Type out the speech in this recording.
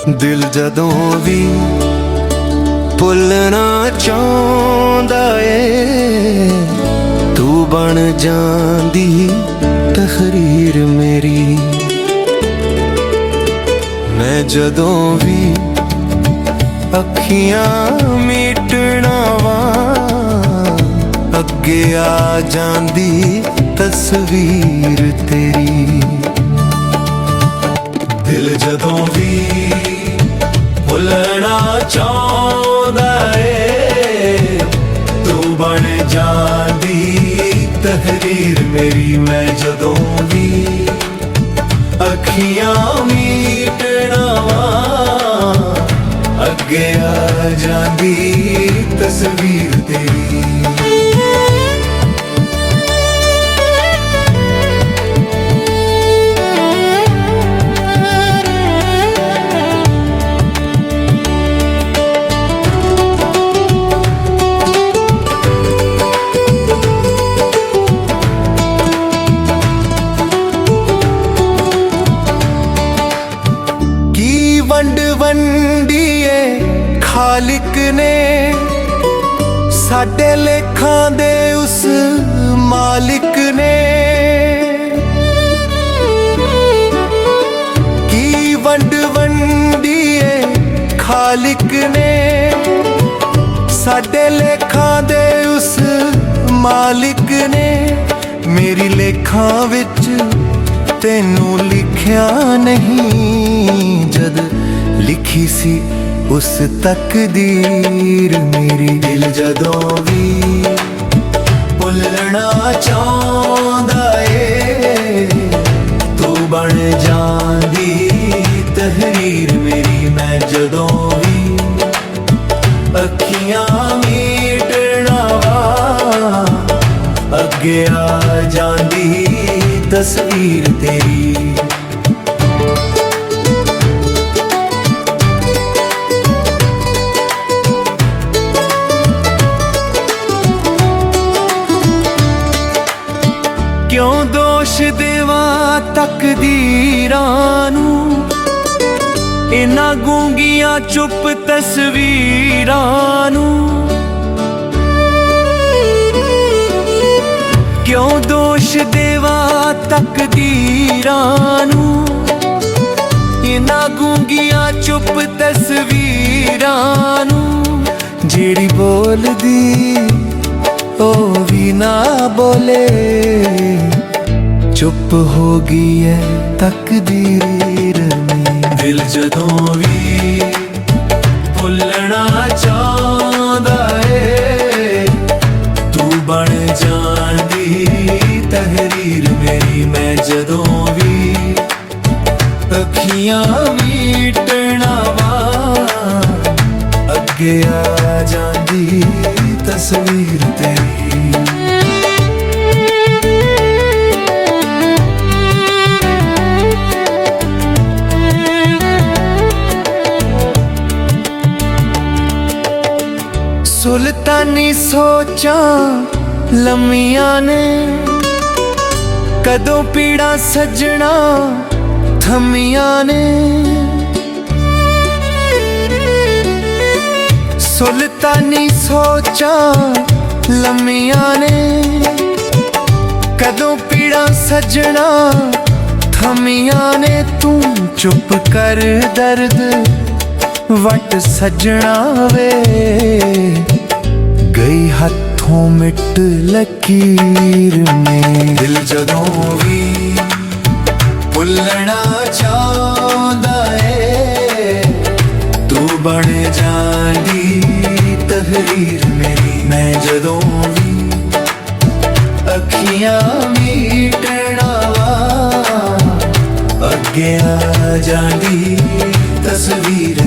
दिल जदों भी भुलना चाहता है तू बन जांदी तहरीर मेरी। मैं जदों भी अखियां मीटना वा अगे आ जांदी तस्वीर तेरी। दिल जदों भी भुलना चाहता है तू बन जांदी तहरीर मेरी। मैं जदों भी अखियां मीटना वा अगे आ जांदी तस्वीर तेरी। वंड वंडीए खालिक ने साडे लेखां दे उस मालिक ने। की वंड वंडीए खालिक ने साडे लेखां दे उस मालिक ने। मेरी लेखां विच तेनू लिखिया नहीं जद लिखी सी उस तकदीर मेरी। दिल जदों भी भुलना चाहता है तू बन जांदी तहरीर मेरी। मैं जदों भी अखियां मीटना वा अगे आ जांदी तस्वीर तेरी। क्यों दोष देवा तकदीरां नू इन्हां गूंगियां चुप तस्वीरां नू। क्यों दोष देवा तकदीरां नू इन्हां गूंगियां चुप तस्वीरां नू। जेड़ी बोलदी ओ भी ना बोले चुप हो गई है तकदीर में। दिल जदों भी भुलना चाहता है तू बन जांदी तहरीर मेरी। मैं जदों भी अखियां मीटना वा अगे आ जांदी तस्वीर तेरी। सुल्तानी सोचा लम्मियां ने कदों पीड़ा सजना थमियां ने। सुल्तानी सोचा लम्मियां ने कदों पीड़ा सजना थमियां ने। तू चुप कर दर्द वट सजना वे गई हाथों मिट लकीर में। दिल जदों भी भुलना चाहता है तू बन जांदी तहरीर मेरी। मैं जदों भी अखियां मीटना वा अगे आ जांदी तस्वीर